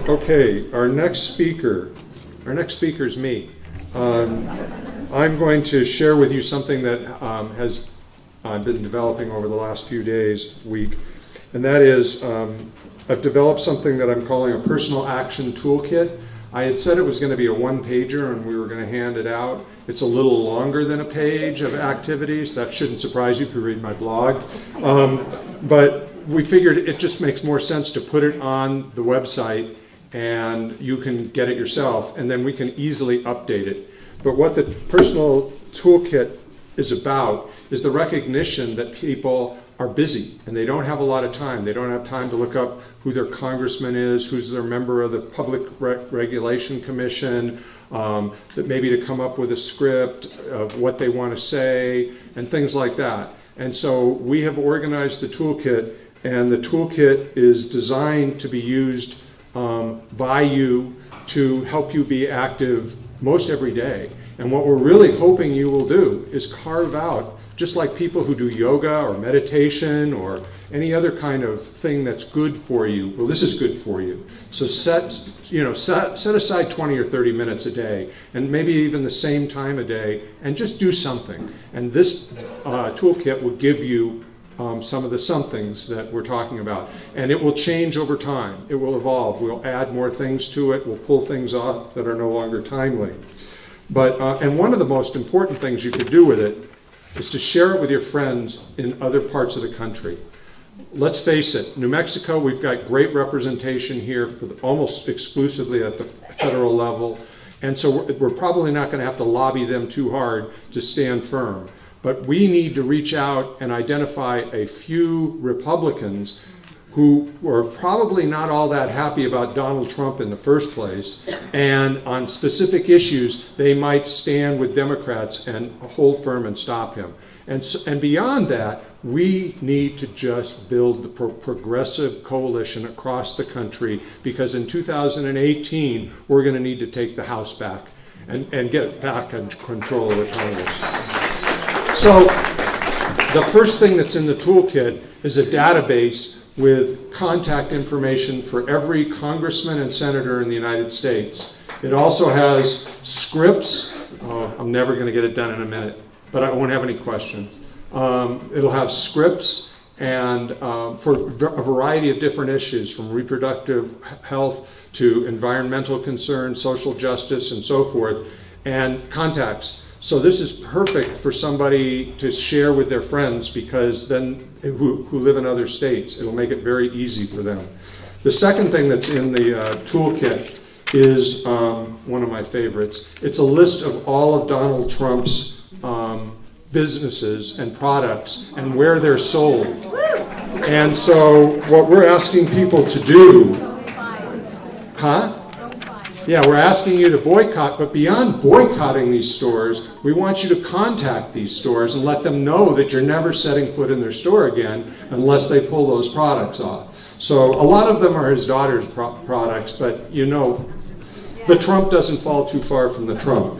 Okay, our next speaker is me. I'm going to share with you something that has been developing over the last few days, week, and that is I've developed something that I'm calling a personal action toolkit. I had said it was going to be a one-pager and we were going to hand it out. It's a little longer than a page of activities. That shouldn't surprise you if you read my blog. But we figured it just makes more sense to put it on the website and you can get it yourself, and then we can easily update it. But what the personal toolkit is about is the recognition that people are busy and they don't have a lot of time. They don't have time to look up who their congressman is, who's their member of the Public Regulation Commission, that maybe to come up with a script of what they want to say and things like that. And so we have organized the toolkit, and the toolkit is designed to be used by you to help you be active most every day. And what we're really hoping you will do is carve out, just like people who do yoga or meditation or any other kind of thing that's good for you. Well, this is good for you. So set aside 20 or 30 minutes a day, and maybe even the same time a day, and just do something. And this toolkit will give you some of the somethings that we're talking about. And it will change over time. It will evolve. We'll add more things to it. We'll pull things off that are no longer timely. But and one of the most important things you could do with it is to share it with your friends in other parts of the country. Let's face it, New Mexico, we've got great representation here for almost exclusively at the federal level. And so we're probably not going to have to lobby them too hard to stand firm. But we need to reach out and identify a few Republicans who were probably not all that happy about Donald Trump in the first place, and on specific issues, they might stand with Democrats and hold firm and stop him. And beyond that, we need to just build the progressive coalition across the country, because in 2018, we're going to need to take the House back and get back in control of the Congress. So the first thing that's in the toolkit is a database with contact information for every congressman and senator in the United States. It also has scripts. I'm never going to get it done in a minute, but I won't have any questions. It'll have scripts and for a variety of different issues, from reproductive health to environmental concerns, social justice, and so forth, and contacts. So this is perfect for somebody to share with their friends, because then who live in other states. It'll make it very easy for them. The second thing that's in the toolkit is one of my favorites. It's a list of all of Donald Trump's businesses and products and where they're sold. And so what we're asking people to do, Yeah, we're asking you to boycott, but beyond boycotting these stores, we want you to contact these stores and let them know that you're never setting foot in their store again unless they pull those products off. So a lot of them are his daughter's products, but you know, the Trump doesn't fall too far from the Trump.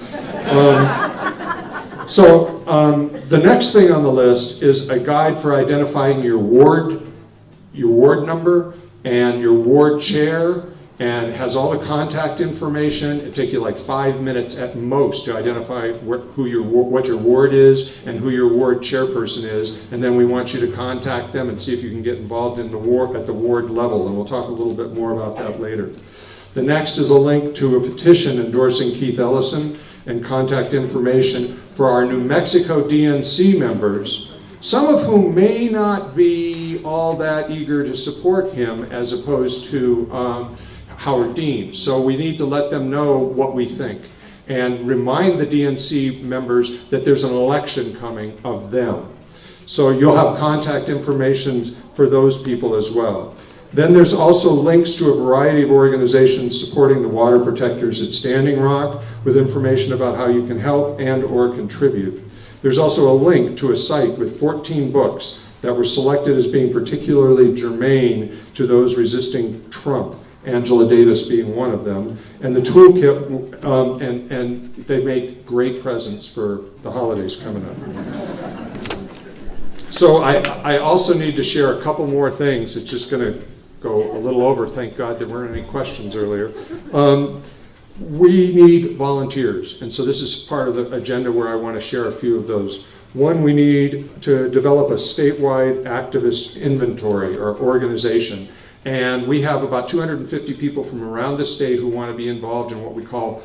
The next thing on the list is a guide for identifying your ward number and your ward chair, and has all the contact information. It'll take you like 5 minutes at most to identify what your ward is and who your ward chairperson is, and then we want you to contact them and see if you can get involved in the ward at the ward level, and we'll talk a little bit more about that later. The next is a link to a petition endorsing Keith Ellison and contact information for our New Mexico DNC members, some of whom may not be all that eager to support him as opposed to Howard Dean. So we need to let them know what we think and remind the DNC members that there's an election coming of them. So you'll have contact information for those people as well. Then there's also links to a variety of organizations supporting the water protectors at Standing Rock, with information about how you can help and or contribute. There's also a link to a site with 14 books that were selected as being particularly germane to those resisting Trump, Angela Davis being one of them, and the toolkit, and they make great presents for the holidays coming up. So I also need to share a couple more things. It's just going to go a little over. Thank God there weren't any questions earlier. We need volunteers, and so this is part of the agenda where I want to share a few of those. One, we need to develop a statewide activist inventory or organization, and we have about 250 people from around the state who want to be involved in what we call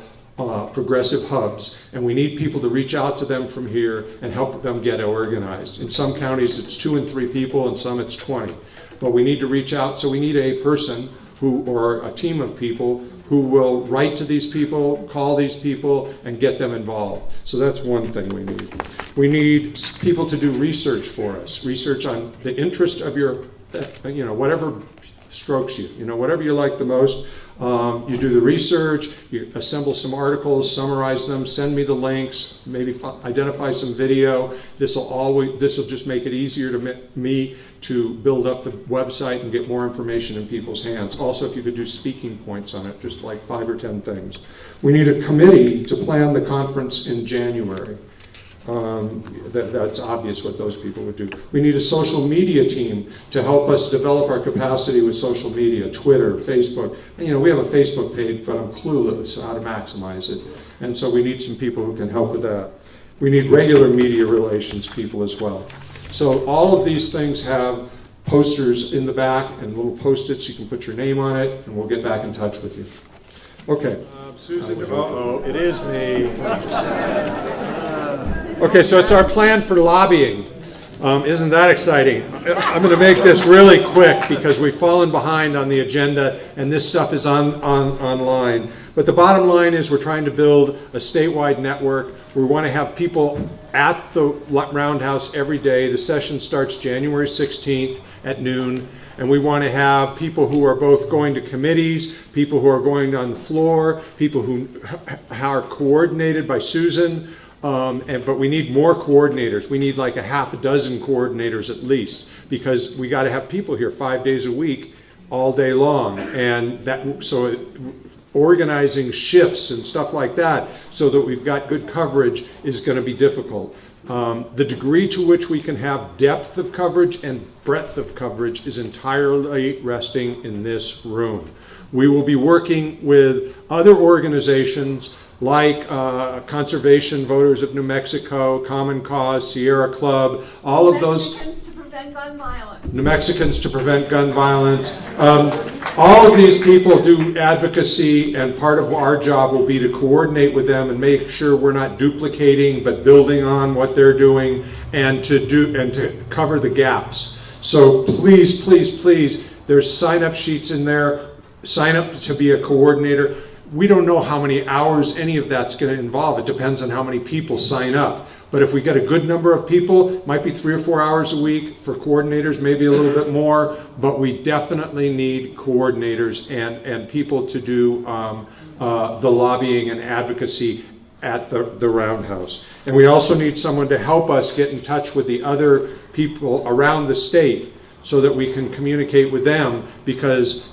progressive hubs, and we need people to reach out to them from here and help them get organized. In some counties it's 2 and 3 people, and some it's 20. But we need to reach out, so we need a person or a team of people who will write to these people, call these people, and get them involved. So that's one thing we need. We need people to do research for us, research on the interest of your, whatever strokes you, whatever you like the most. You do the research, you assemble some articles, summarize them, send me the links, maybe identify some video. This will just make it easier to me to build up the website and get more information in people's hands. Also, if you could do speaking points on it, just like 5 or 10 things. We need a committee to plan the conference in January. That's obvious what those people would do. We need a social media team to help us develop our capacity with social media, Twitter, Facebook. We have a Facebook page, but I'm clueless how to maximize it. And so we need some people who can help with that. We need regular media relations people as well. So all of these things have posters in the back and little Post-its. You can put your name on it, and we'll get back in touch with you. Okay. Susan, it is me. Okay, so it's our plan for lobbying. Isn't that exciting? I'm going to make this really quick because we've fallen behind on the agenda and this stuff is online. But the bottom line is we're trying to build a statewide network. We want to have people at the Roundhouse every day. The session starts January 16th at noon. And we want to have people who are both going to committees, people who are going on the floor, people who are coordinated by Susan. But we need more coordinators. We need like a half a dozen coordinators at least, because we got to have people here 5 days a week, all day long, and organizing shifts and stuff like that, so that we've got good coverage, is going to be difficult. The degree to which we can have depth of coverage and breadth of coverage is entirely resting in this room. We will be working with other organizations like Conservation Voters of New Mexico, Common Cause, Sierra Club, all of those. New Mexicans to Prevent Gun Violence. New Mexicans to Prevent Gun Violence. All of these people do advocacy, and part of our job will be to coordinate with them and make sure we're not duplicating but building on what they're doing, and to cover the gaps. So please, please, please, there's sign-up sheets in there. Sign up to be a coordinator. We don't know how many hours any of that's going to involve. It depends on how many people sign up. But if we get a good number of people, it might be 3 or 4 hours a week for coordinators, maybe a little bit more, but we definitely need coordinators and people to do the lobbying and advocacy at the Roundhouse. And we also need someone to help us get in touch with the other people around the state so that we can communicate with them, because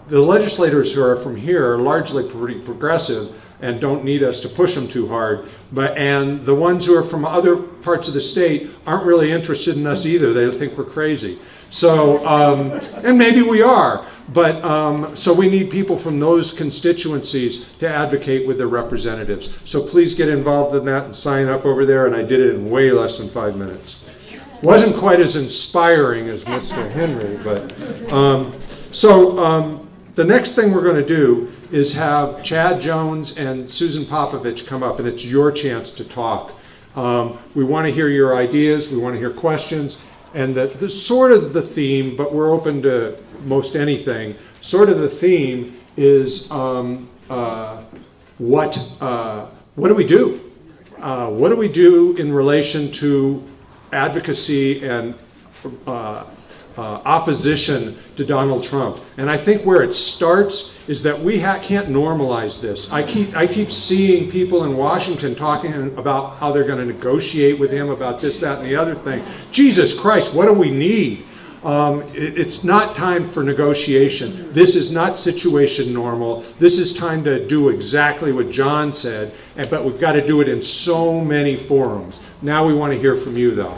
the legislators who are from here are largely pretty progressive and don't need us to push them too hard. And the ones who are from other parts of the state aren't really interested in us either. They think we're crazy. So, and maybe we are, but so we need people from those constituencies to advocate with their representatives. So please get involved in that and sign up over there, and I did it in way less than 5 minutes. Wasn't quite as inspiring as Mr. Henry, but the next thing we're going to do is have Chad Jones and Susan Popovich come up, and it's your chance to talk. We want to hear your ideas, we want to hear questions, and the sort of the theme, but we're open to most anything, sort of the theme is what do we do? What do we do in relation to advocacy and opposition to Donald Trump? And I think where it starts is that we can't normalize this. I keep seeing people in Washington talking about how they're going to negotiate with him about this, that, and the other thing. Jesus Christ, what do we need? It's not time for negotiation. This is not situation normal. This is time to do exactly what John said, but we've got to do it in so many forums. Now we want to hear from you, though.